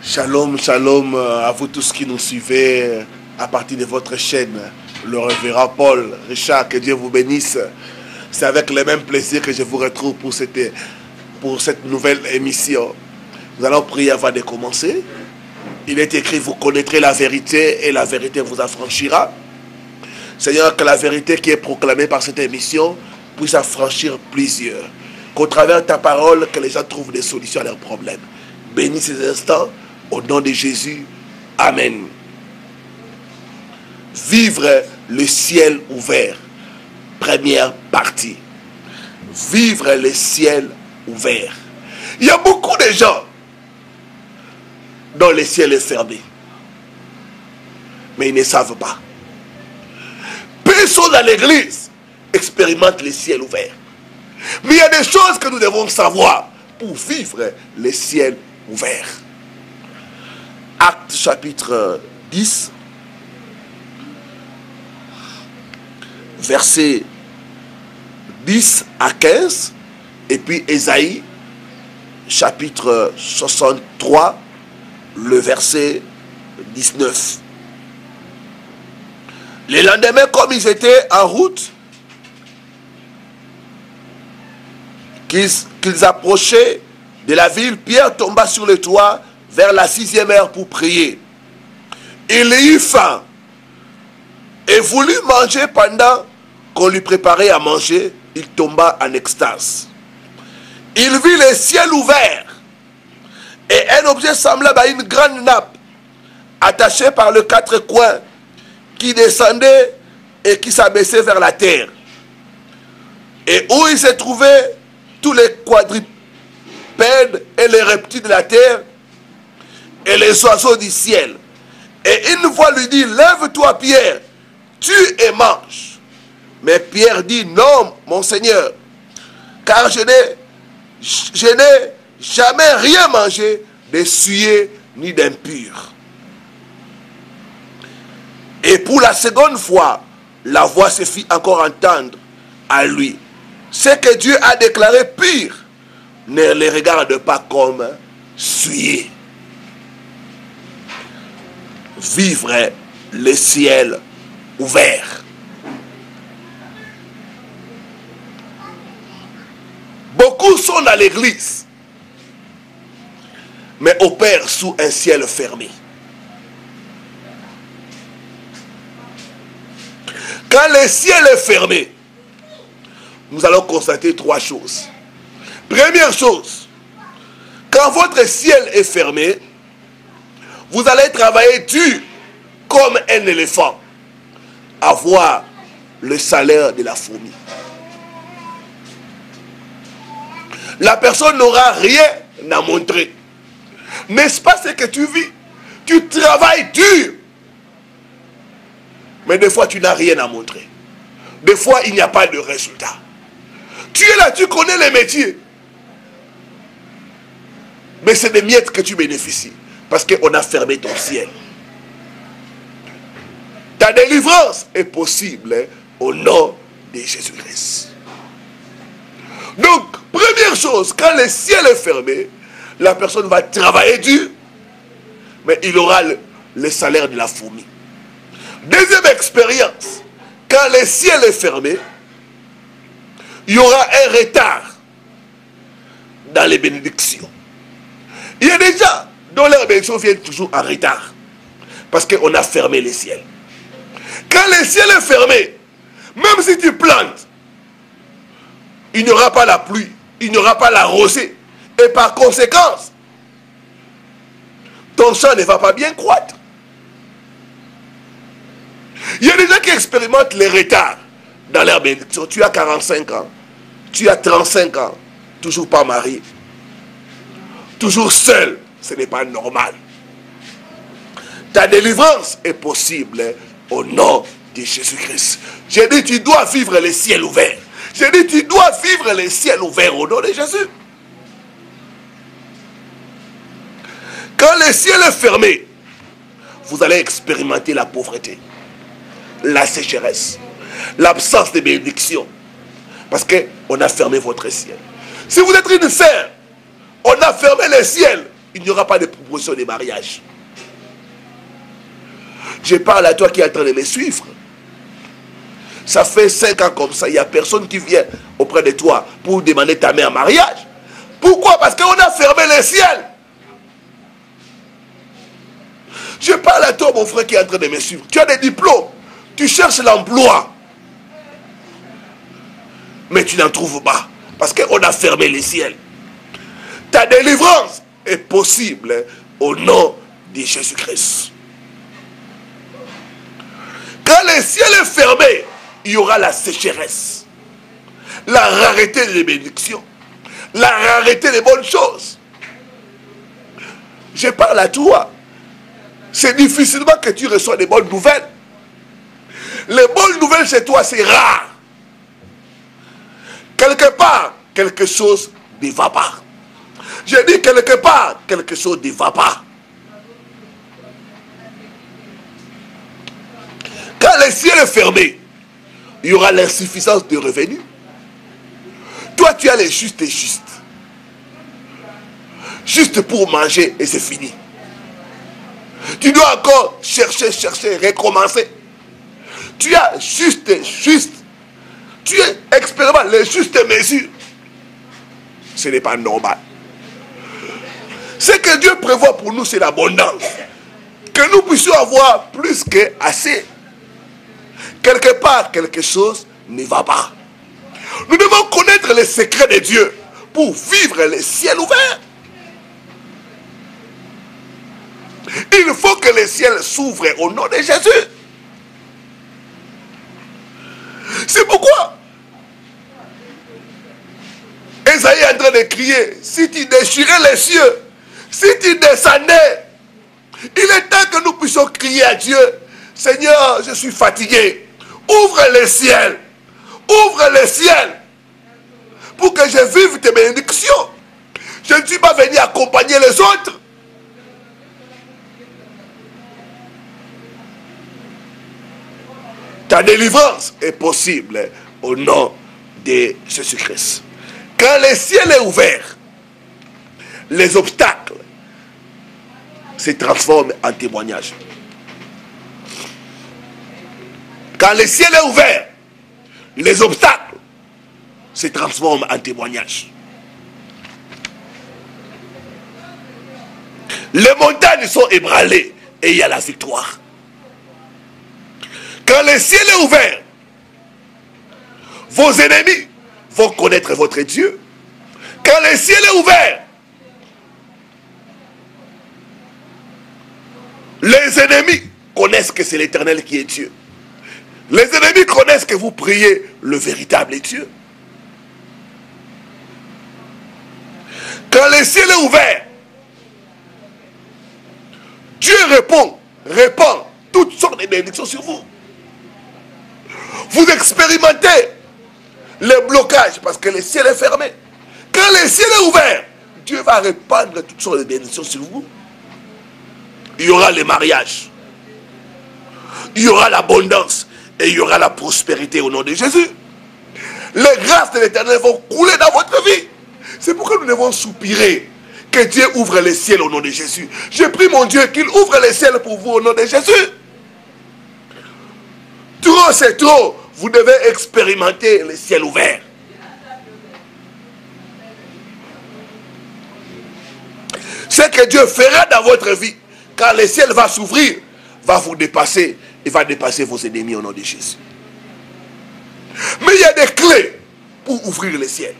Shalom, shalom à vous tous qui nous suivez à partir de votre chaîne, le révérend Paul Richard, que Dieu vous bénisse. C'est avec le même plaisir que je vous retrouve pour cette nouvelle émission. Nous allons prier avant de commencer. Il est écrit, vous connaîtrez la vérité et la vérité vous affranchira. Seigneur, que la vérité qui est proclamée par cette émission puisse affranchir plusieurs. Qu'au travers de ta parole, que les gens trouvent des solutions à leurs problèmes. Bénis ces instants. Au nom de Jésus, Amen. Vivre le ciel ouvert. Première partie. Vivre le ciel ouvert. Il y a beaucoup de gens dont le ciel est fermé. Mais ils ne savent pas. Personne dans l'église expérimente le ciel ouvert. Mais il y a des choses que nous devons savoir pour vivre le ciel ouvert. Actes chapitre 10, versets 10 à 15, et puis Ésaïe chapitre 63, le verset 19. Le lendemain, comme ils étaient en route, qu'ils approchaient de la ville, Pierre tomba sur le toit vers la 6e heure pour prier. Il eut faim et voulut manger. Pendant qu'on lui préparait à manger, il tomba en extase. Il vit le ciel ouvert et un objet semblable à une grande nappe attachée par les 4 coins qui descendait et qui s'abaissait vers la terre, et où il se trouvait tous les quadrupèdes et les reptiles de la terre et les oiseaux du ciel. Et une voix lui dit, lève-toi Pierre, tue et mange. Mais Pierre dit, non mon Seigneur, car je n'ai jamais rien mangé de souillé ni d'impur. Et pour la seconde fois, la voix se fit encore entendre à lui. Ce que Dieu a déclaré pur, ne les regarde pas comme souillé. Vivre le ciel ouvert. Beaucoup sont dans l'église, mais opèrent sous un ciel fermé. Quand le ciel est fermé, nous allons constater 3 choses. Première chose, quand votre ciel est fermé, vous allez travailler dur comme un éléphant, avoir le salaire de la fourmi. La personne n'aura rien à montrer. N'est-ce pas ce que tu vis? Tu travailles dur, mais des fois tu n'as rien à montrer. Des fois il n'y a pas de résultat. Tu es là, tu connais les métiers, mais c'est des miettes que tu bénéficies. Parce qu'on a fermé ton ciel. Ta délivrance est possible au nom de Jésus-Christ. Donc, première chose, quand le ciel est fermé, la personne va travailler dur, mais il aura le salaire de la fourmi. Deuxième expérience, quand le ciel est fermé, il y aura un retard dans les bénédictions. Il y a des gens dont leurs bénédictions viennent toujours en retard, parce qu'on a fermé le ciel. Quand le ciel est fermé, même si tu plantes, il n'y aura pas la pluie, il n'y aura pas la rosée, et par conséquence, ton champ ne va pas bien croître. Il y a des gens qui expérimentent les retards dans leur bénédiction. Tu as 45 ans, tu as 35 ans, toujours pas marié, toujours seul. Ce n'est pas normal. Ta délivrance est possible au nom de Jésus-Christ. J'ai dit, tu dois vivre le ciel ouvert. J'ai dit, tu dois vivre le ciel ouvert au nom de Jésus. Quand le ciel est fermé, vous allez expérimenter la pauvreté, la sécheresse, l'absence de bénédiction. Parce qu'on a fermé votre ciel. Si vous êtes une sœur, on a fermé le ciel il n'y aura pas de proposition de mariage. Je parle à toi qui est en train de me suivre. Ça fait 5 ans comme ça, il n'y a personne qui vient auprès de toi pour demander ta main en mariage. Pourquoi? Parce qu'on a fermé le ciel. Je parle à toi, mon frère qui est en train de me suivre. Tu as des diplômes, tu cherches l'emploi, mais tu n'en trouves pas parce qu'on a fermé le ciel. Ta délivrance est possible au nom de Jésus-Christ. Quand le ciel est fermé, il y aura la sécheresse, la rareté des bénédictions, la rareté des bonnes choses. Je parle à toi. C'est difficilement que tu reçois des bonnes nouvelles. Les bonnes nouvelles chez toi, c'est rare. Quelque part, quelque chose ne va pas. Je dis quelque part, quelque chose ne va pas. Quand le ciel est fermé, il y aura l'insuffisance de revenus. Toi, tu as les justes et justes. Juste pour manger et c'est fini. Tu dois encore chercher, recommencer. Tu as juste. Tu expérimentes les justes mesures. Ce n'est pas normal. Ce que Dieu prévoit pour nous, c'est l'abondance. Que nous puissions avoir plus que assez. Quelque part, quelque chose ne va pas. Nous devons connaître les secrets de Dieu pour vivre le ciel ouvert. Il faut que le ciel s'ouvre au nom de Jésus. C'est pourquoi Esaïe est en train de crier, si tu déchirais les cieux, si tu descendais, il est temps que nous puissions crier à Dieu, Seigneur, je suis fatigué, ouvre le ciel, pour que je vive tes bénédictions. Je ne suis pas venu accompagner les autres. Ta délivrance est possible au nom de Jésus-Christ. Quand le ciel est ouvert, les obstacles se transforment en témoignage. Quand le ciel est ouvert, les obstacles se transforment en témoignage. Les montagnes sont ébranlées et il y a la victoire. Quand le ciel est ouvert, vos ennemis vont connaître votre Dieu. Quand le ciel est ouvert, les ennemis connaissent que c'est l'Éternel qui est Dieu. Les ennemis connaissent que vous priez le véritable Dieu. Quand le ciel est ouvert, Dieu répand toutes sortes de bénédictions sur vous. Vous expérimentez les blocages parce que le ciel est fermé. Quand le ciel est ouvert, Dieu va répandre toutes sortes de bénédictions sur vous. Il y aura les mariages, il y aura l'abondance et il y aura la prospérité au nom de Jésus. Les grâces de l'Éternel vont couler dans votre vie. C'est pourquoi nous devons soupirer que Dieu ouvre les ciels au nom de Jésus. Je prie mon Dieu qu'il ouvre les ciels pour vous au nom de Jésus. Trop c'est trop. Vous devez expérimenter le ciel ouvert. Ce que Dieu fera dans votre vie, quand le ciel va s'ouvrir, va vous dépasser et va dépasser vos ennemis au nom de Jésus. Mais il y a des clés pour ouvrir le ciel.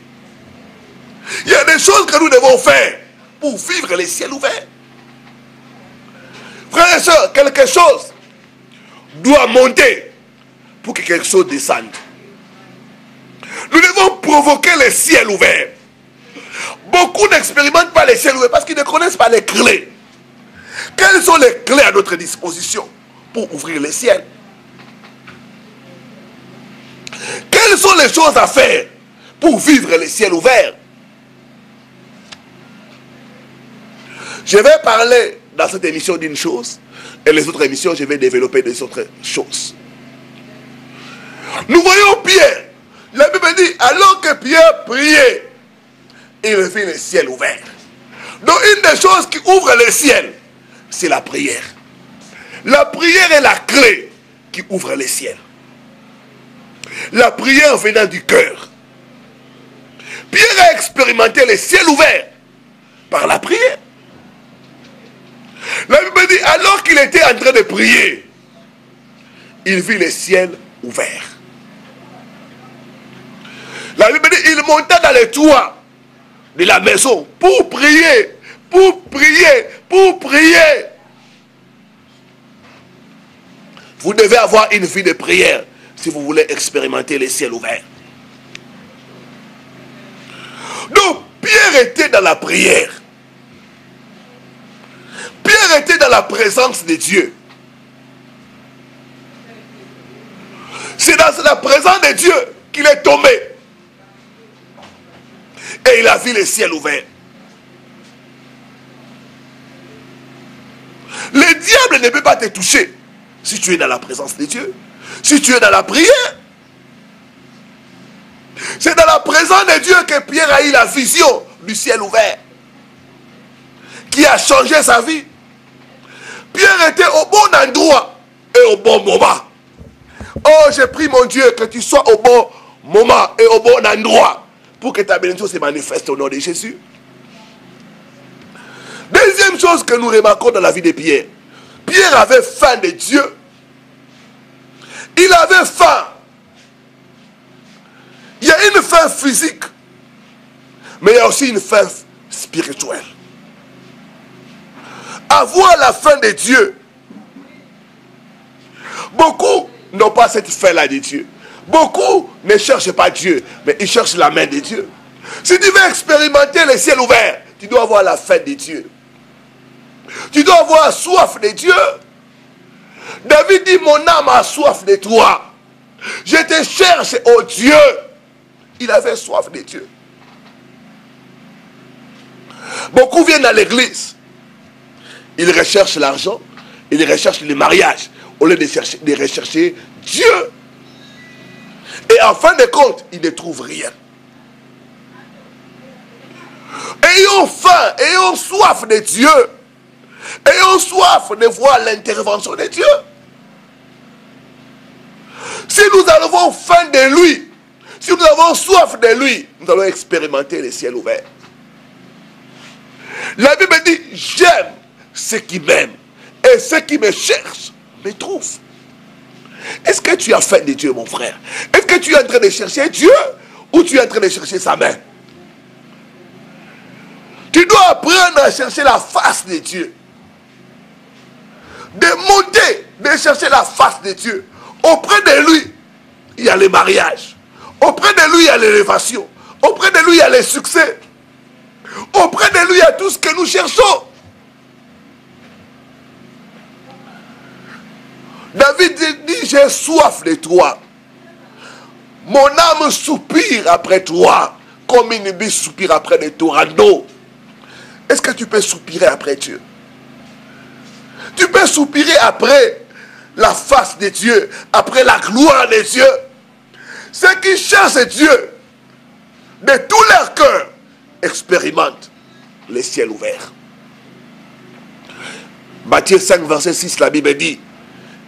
Il y a des choses que nous devons faire pour vivre le ciel ouvert. Frères et sœurs, quelque chose doit monter pour que quelque chose descende. Nous devons provoquer le ciel ouvert. Beaucoup n'expérimentent pas le ciel ouvert parce qu'ils ne connaissent pas les clés. Quelles sont les clés à notre disposition pour ouvrir le ciel? Quelles sont les choses à faire pour vivre le ciel ouvert? Je vais parler dans cette émission d'une chose et les autres émissions, je vais développer des autres choses. Nous voyons Pierre. La Bible dit, alors que Pierre priait, il vit le ciel ouvert. Donc une des choses qui ouvre le ciel, c'est la prière. La prière est la clé qui ouvre le ciel. La prière venant du cœur. Pierre a expérimenté le ciel ouvert par la prière. La Bible dit, alors qu'il était en train de prier, il vit le ciel ouvert. La Bible dit, il monta dans les toits de la maison pour prier, pour prier, pour prier. Vous devez avoir une vie de prière si vous voulez expérimenter le ciel ouvert. Donc, Pierre était dans la prière. Pierre était dans la présence de Dieu. C'est dans la présence de Dieu qu'il est tombé. Et il a vu le ciel ouvert. Le diable ne peut pas te toucher si tu es dans la présence de Dieu. Si tu es dans la prière. C'est dans la présence de Dieu que Pierre a eu la vision du ciel ouvert. Qui a changé sa vie. Pierre était au bon endroit et au bon moment. Oh, j'ai pris mon Dieu que tu sois au bon moment et au bon endroit pour que ta bénédiction se manifeste au nom de Jésus. Deuxième chose que nous remarquons dans la vie de Pierre. Pierre avait faim de Dieu. Il avait faim. Il y a une faim physique, mais il y a aussi une faim spirituelle. Avoir la faim de Dieu. Beaucoup n'ont pas cette faim-là de Dieu. Beaucoup ne cherchent pas Dieu, mais ils cherchent la main de Dieu. Si tu veux expérimenter le ciel ouvert, tu dois avoir la faim de Dieu. Tu dois avoir soif de Dieu. David dit, mon âme a soif de toi. Je te cherche, oh Dieu. Il avait soif de Dieu. Beaucoup viennent à l'église. Ils recherchent l'argent. Ils recherchent le mariage. Au lieu de rechercher Dieu. Et en fin de compte, ils ne trouvent rien. Ayons faim, ayons soif de Dieu. Ayons soif de voir l'intervention de Dieu. Si nous avons faim de lui, si nous avons soif de lui, nous allons expérimenter le ciel ouvert. La Bible dit, j'aime ceux qui m'aiment et ceux qui me cherchent me trouvent. Est-ce que tu as faim de Dieu, mon frère? Est-ce que tu es en train de chercher Dieu ou tu es en train de chercher sa main? Tu dois apprendre à chercher la face de Dieu. De monter, de chercher la face de Dieu. Auprès de lui, il y a le mariage. Auprès de lui, il y a l'élévation. Auprès de lui, il y a le succès. Auprès de lui, il y a tout ce que nous cherchons. David dit, j'ai soif de toi. Mon âme soupire après toi, comme une bise soupire après des torrents d'eau. Est-ce que tu peux soupirer après Dieu? Tu peux soupirer après la face de Dieu, après la gloire de Dieu. Ceux qui cherchent Dieu, de tout leur cœur, expérimentent le ciel ouvert. Matthieu 5, verset 6, la Bible dit,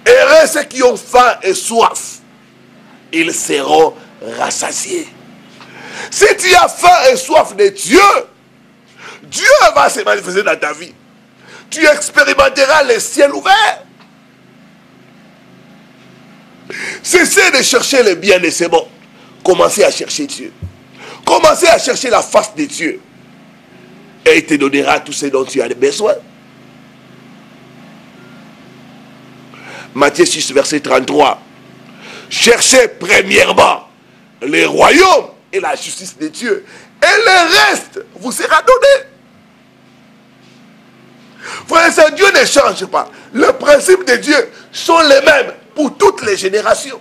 heureux ceux qui ont faim et soif, ils seront rassasiés. Si tu as faim et soif de Dieu, Dieu va se manifester dans ta vie. Tu expérimenteras le ciel ouvert. Cessez de chercher le bien de ces mots. Commencez à chercher Dieu. Commencez à chercher la face de Dieu. Et il te donnera tout ce dont tu as besoin. Matthieu 6, verset 33. Cherchez premièrement le royaume et la justice de Dieu. Et le reste vous sera donné. Frère, Dieu ne change pas. Les principes de Dieu sont les mêmes pour toutes les générations.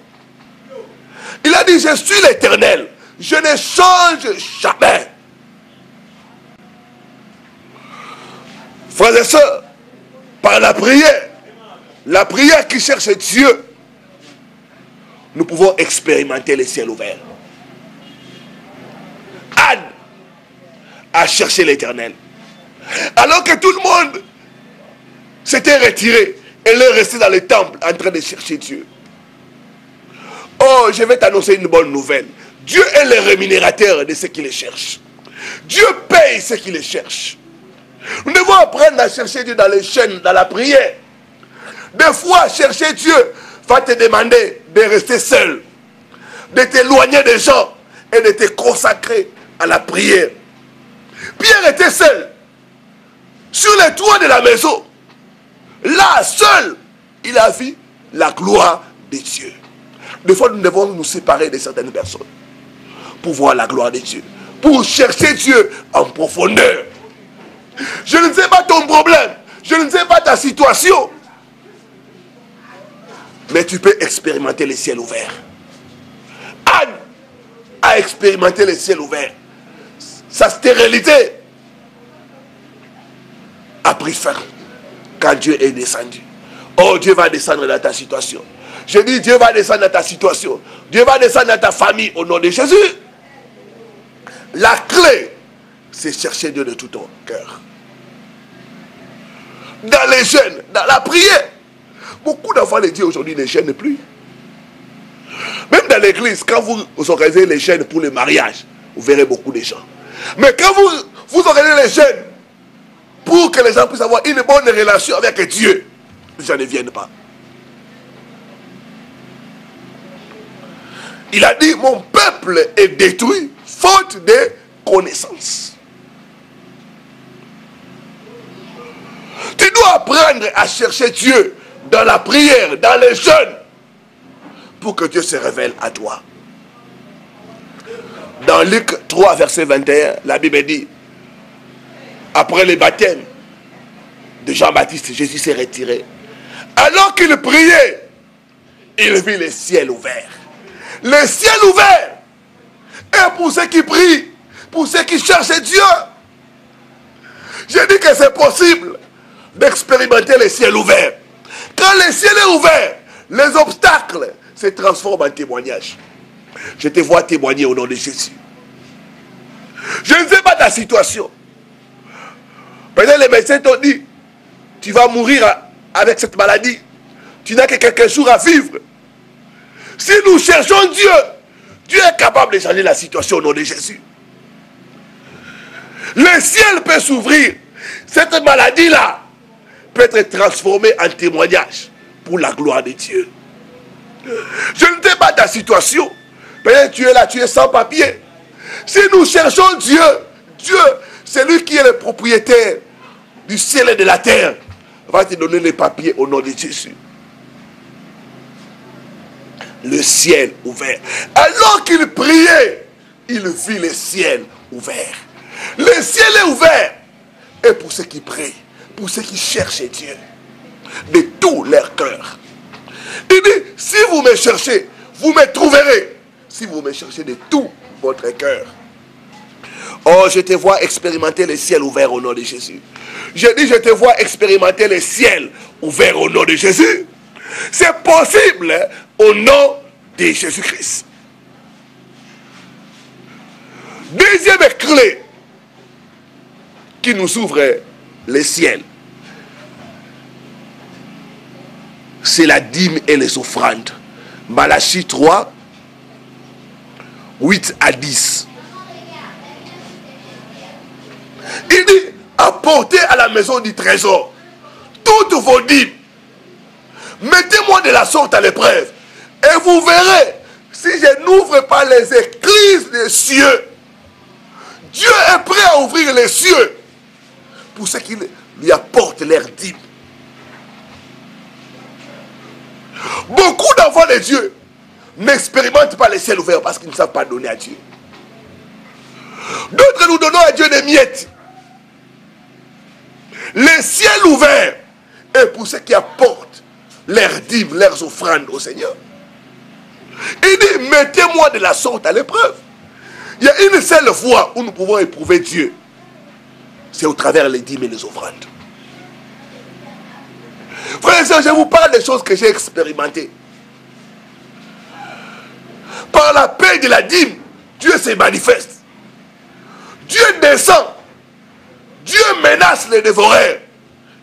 Il a dit, je suis l'Éternel. Je ne change jamais. Frères et sœurs, par la prière qui cherche Dieu, nous pouvons expérimenter le ciel ouvert. Anne a cherché l'Éternel. Alors que tout le monde s'était retiré. Elle est restée dans le temple en train de chercher Dieu. Oh, je vais t'annoncer une bonne nouvelle. Dieu est le rémunérateur de ceux qui le cherchent. Dieu paye ceux qui le cherchent. Nous devons apprendre à chercher Dieu dans les chaînes, dans la prière. Des fois, chercher Dieu va te demander de rester seul, de t'éloigner des gens et de te consacrer à la prière. Pierre était seul, sur les toits de la maison. Là, seul, il a vu la gloire de Dieu. Des fois, nous devons nous séparer de certaines personnes pour voir la gloire de Dieu, pour chercher Dieu en profondeur. Je ne sais pas ton problème, je ne sais pas ta situation, mais tu peux expérimenter le ciel ouvert. Anne a expérimenté le ciel ouvert. Sa stérilité a pris fin quand Dieu est descendu. Oh, Dieu va descendre dans ta situation. Je dis, Dieu va descendre dans ta situation. Dieu va descendre dans ta famille au nom de Jésus. La clé, c'est chercher Dieu de tout ton cœur. Dans les jeûnes, dans la prière. Beaucoup d'enfants de Dieu aujourd'hui ne jeûnent plus. Même dans l'église, quand vous organisez les jeûnes pour le mariage, vous verrez beaucoup de gens. Mais quand vous organisez les jeûnes pour que les gens puissent avoir une bonne relation avec Dieu, les gens ne viennent pas. Il a dit, mon peuple est détruit faute de connaissance. Tu dois apprendre à chercher Dieu dans la prière, dans les jeûnes, pour que Dieu se révèle à toi. Dans Luc 3, verset 21, la Bible dit, après le baptême de Jean-Baptiste, Jésus s'est retiré. Alors qu'il priait, il vit le ciel ouvert. Le ciel ouvert est pour ceux qui prient, pour ceux qui cherchent Dieu. J'ai dit que c'est possible d'expérimenter le ciel ouvert. Quand le ciel est ouvert, les obstacles se transforment en témoignage. Je te vois témoigner au nom de Jésus. Je ne sais pas ta situation. Peut-être les médecins t'ont dit, tu vas mourir avec cette maladie. Tu n'as que quelques jours à vivre. Si nous cherchons Dieu, Dieu est capable de changer la situation au nom de Jésus. Le ciel peut s'ouvrir. Cette maladie-là peut être transformée en témoignage pour la gloire de Dieu. Je ne sais pas ta situation. Peut-être tu es là, tu es sans papier. Si nous cherchons Dieu, Dieu, c'est lui qui est le propriétaire du ciel et de la terre, va te donner les papiers au nom de Jésus. Le ciel ouvert. Alors qu'il priait, il vit le ciel ouvert. Le ciel est ouvert. Et pour ceux qui prient, pour ceux qui cherchent Dieu, de tout leur cœur. Il dit, si vous me cherchez, vous me trouverez. Si vous me cherchez de tout votre cœur. Oh, je te vois expérimenter le ciel ouvert au nom de Jésus. Je dis, je te vois expérimenter le ciel ouvert au nom de Jésus. C'est possible au nom de Jésus-Christ. Deuxième clé qui nous ouvre le ciel, c'est la dîme et les offrandes. Malachie 3, 8 à 10. Il dit, apportez à la maison du trésor toutes vos dîmes. Mettez-moi de la sorte à l'épreuve. Et vous verrez, si je n'ouvre pas les écluses des cieux, Dieu est prêt à ouvrir les cieux pour ceux qui lui apportent leurs dîmes. Beaucoup d'enfants de Dieu n'expérimentent pas le ciel ouvert parce qu'ils ne savent pas donner à Dieu. D'autres nous donnons à Dieu des miettes. Le ciel ouvert est pour ceux qui apportent leurs dîmes, leurs offrandes au Seigneur. Il dit, mettez-moi de la sorte à l'épreuve. Il y a une seule fois où nous pouvons éprouver Dieu. C'est au travers les dîmes et les offrandes. Frères et sœurs, je vous parle des choses que j'ai expérimentées. Par la paix de la dîme, Dieu se manifeste. Dieu descend Dieu menace les dévoreurs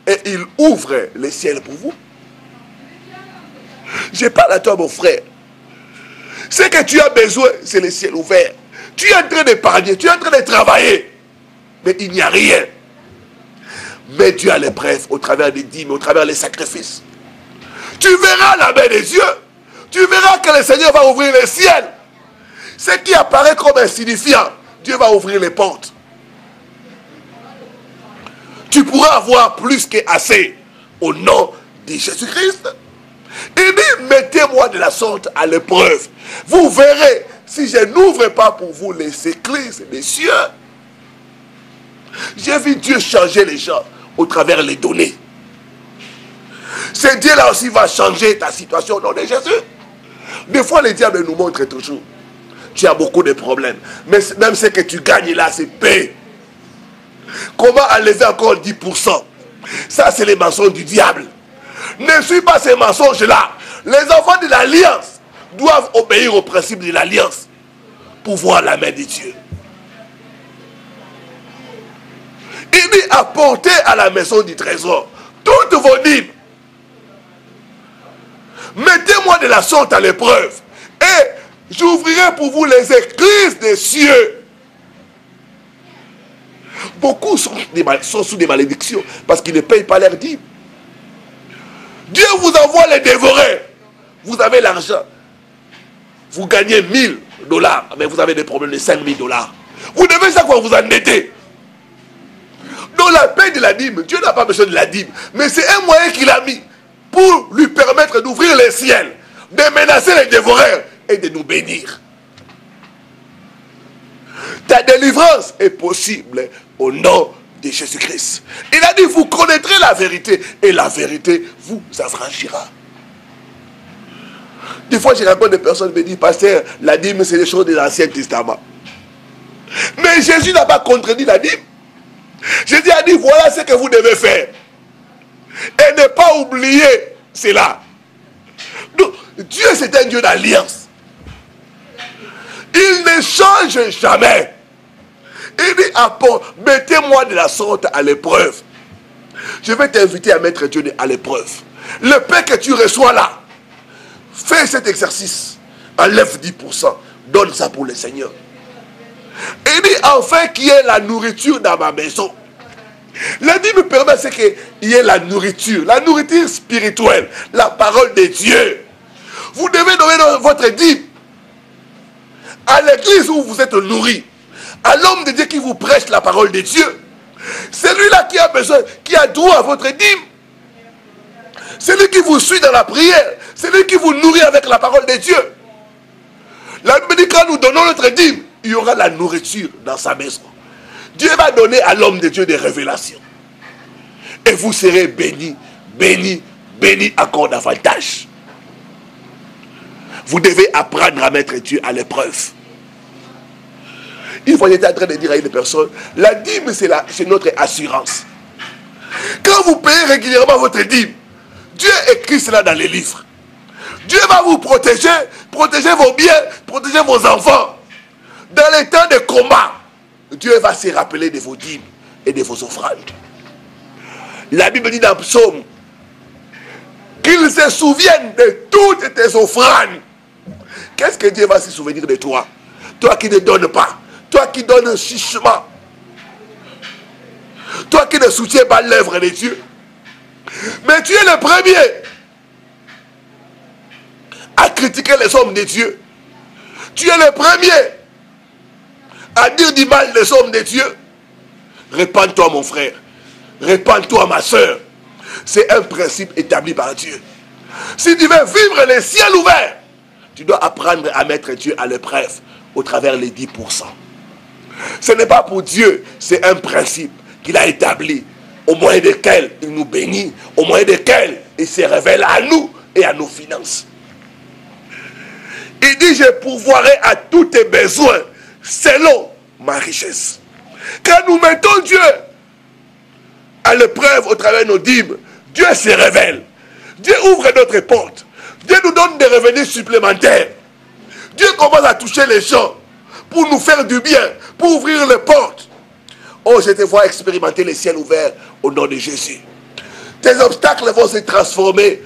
et il ouvre les ciels pour vous. Je parle à toi, mon frère. Ce que tu as besoin, c'est le ciel ouvert. Tu es en train d'épargner, tu es en train de travailler, mais il n'y a rien. Mais Dieu a les preuves au travers des dîmes, au travers des sacrifices. Tu verras la main des dieux. Tu verras que le Seigneur va ouvrir les ciels. Ce qui apparaît comme insignifiant, Dieu va ouvrir les portes. Tu pourras avoir plus qu'assez au nom de Jésus-Christ. Il dit, mettez-moi de la sorte à l'épreuve. Vous verrez si je n'ouvre pas pour vous les écluses des cieux. J'ai vu Dieu changer les gens au travers les données. Ce Dieu-là aussi va changer ta situation au nom de Jésus. Des fois, le diable nous montre toujours. Tu as beaucoup de problèmes. Mais même ce que tu gagnes là, c'est paix. Comment enlever encore 10%? Ça, c'est les mensonges du diable. Ne suis pas ces mensonges-là. Les enfants de l'alliance doivent obéir au principe de l'alliance pour voir la main de Dieu. Il dit, apportez à la maison du trésor toutes vos dîmes. Mettez-moi de la sorte à l'épreuve et j'ouvrirai pour vous les écluses des cieux. Beaucoup sont sous des malédictions parce qu'ils ne payent pas leurs dîmes. Dieu vous envoie les dévorer. Vous avez l'argent. Vous gagnez $1000, mais vous avez des problèmes de $5000. Vous devez chaque fois vous endetter. Dans la paix de la dîme, Dieu n'a pas besoin de la dîme. Mais c'est un moyen qu'il a mis pour lui permettre d'ouvrir les ciels, de menacer les dévoreurs et de nous bénir. Ta délivrance est possible au nom de Jésus-Christ. Il a dit, vous connaîtrez la vérité et la vérité vous affranchira. Des fois, je rencontre des personnes qui me disent, pasteur, la dîme, c'est des choses de l'Ancien Testament. Mais Jésus n'a pas contredit la dîme. Jésus a dit, voilà ce que vous devez faire. Et ne pas oublier cela. Donc, Dieu, c'est un Dieu d'alliance. Il ne change jamais. Il dit, mettez-moi de la sorte à l'épreuve. Je vais t'inviter à mettre Dieu à l'épreuve. Le pain que tu reçois là, fais cet exercice. Enlève 10%. Donne ça pour le Seigneur. Il dit, enfin qu'il y ait la nourriture dans ma maison. La dîme me permet qu'il y ait la nourriture spirituelle, la parole de Dieu. Vous devez donner votre dîme à l'église où vous êtes nourri, à l'homme de Dieu qui vous prêche la parole de Dieu. Celui-là qui a besoin, qui a droit à votre dîme. Celui qui vous suit dans la prière, celui qui vous nourrit avec la parole de Dieu. La Bible dit, quand nous donnons notre dîme, il y aura la nourriture dans sa maison. Dieu va donner à l'homme de Dieu des révélations. Et vous serez bénis, bénis, bénis encore davantage. Vous devez apprendre à mettre Dieu à l'épreuve. Une fois, j'étais en train de dire à une personne, la dîme, c'est notre assurance. Quand vous payez régulièrement votre dîme, Dieu écrit cela dans les livres. Dieu va vous protéger, protéger vos biens, protéger vos enfants. Dans les temps de combat, Dieu va se rappeler de vos dîmes et de vos offrandes. La Bible dit dans le psaume qu'il se souvienne de toutes tes offrandes. Qu'est-ce que Dieu va se souvenir de toi? Toi qui ne donnes pas, toi qui donnes chichement, toi qui ne soutiens pas l'œuvre de Dieu. Mais tu es le premier à critiquer les hommes de Dieu. Tu es le premier à dire du mal des hommes de Dieu. Répands-toi, mon frère. Répands-toi, ma soeur. C'est un principe établi par Dieu. Si tu veux vivre les ciels ouverts, tu dois apprendre à mettre Dieu à l'épreuve au travers les 10%. Ce n'est pas pour Dieu, c'est un principe qu'il a établi, au moyen desquels il nous bénit, au moyen desquels il se révèle à nous et à nos finances. Il dit, je pourvoirai à tous tes besoins selon ma richesse. Quand nous mettons Dieu à l'épreuve au travers de nos dîmes, Dieu se révèle. Dieu ouvre notre porte. Dieu nous donne des revenus supplémentaires. Dieu commence à toucher les gens pour nous faire du bien, pour ouvrir les portes. Oh, je te vois expérimenter les ciels ouverts au nom de Jésus. Tes obstacles vont se transformer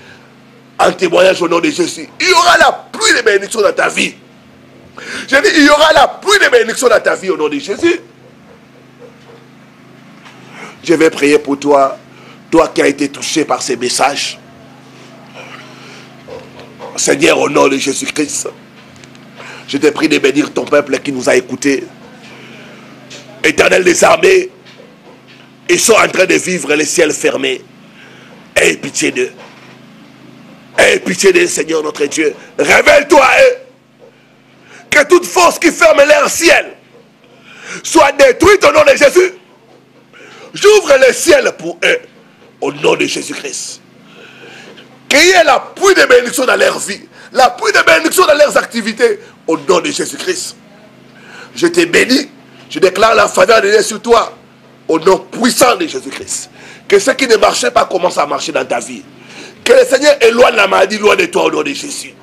en témoignage au nom de Jésus. Il y aura la pluie de bénédictions dans ta vie. Je dis, il y aura la pluie de bénédictions dans ta vie au nom de Jésus. Je vais prier pour toi, toi qui as été touché par ces messages. Seigneur, au nom de Jésus-Christ, je te prie de bénir ton peuple qui nous a écoutés. Éternel des armées, ils sont en train de vivre les ciels fermés. Aie pitié d'eux. Aie pitié d'eux, Seigneur notre Dieu. Révèle-toi à eux. Que toute force qui ferme leur ciel soit détruite au nom de Jésus. J'ouvre le ciel pour eux au nom de Jésus-Christ. Qu'il y ait la pluie de bénédiction dans leur vie, la pluie de bénédiction dans leurs activités au nom de Jésus-Christ. Je te bénis, je déclare la faveur de Dieu sur toi au nom puissant de Jésus-Christ. Que ce qui ne marchait pas commence à marcher dans ta vie. Que le Seigneur éloigne la maladie loin de toi au nom de Jésus.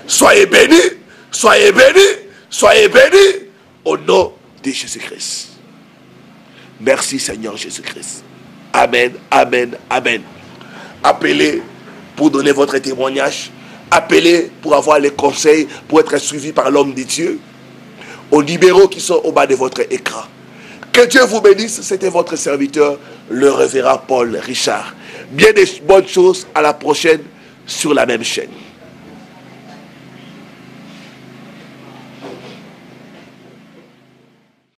Soyez bénis, soyez bénis, soyez bénis au nom de Jésus-Christ. Merci Seigneur Jésus-Christ. Amen, amen, amen. Appelez pour donner votre témoignage. Appelez pour avoir les conseils, pour être suivi par l'homme de Dieu. Aux numéros qui sont au bas de votre écran. Que Dieu vous bénisse. C'était votre serviteur, le révérend Paul Richard. Bien des bonnes choses. À la prochaine sur la même chaîne.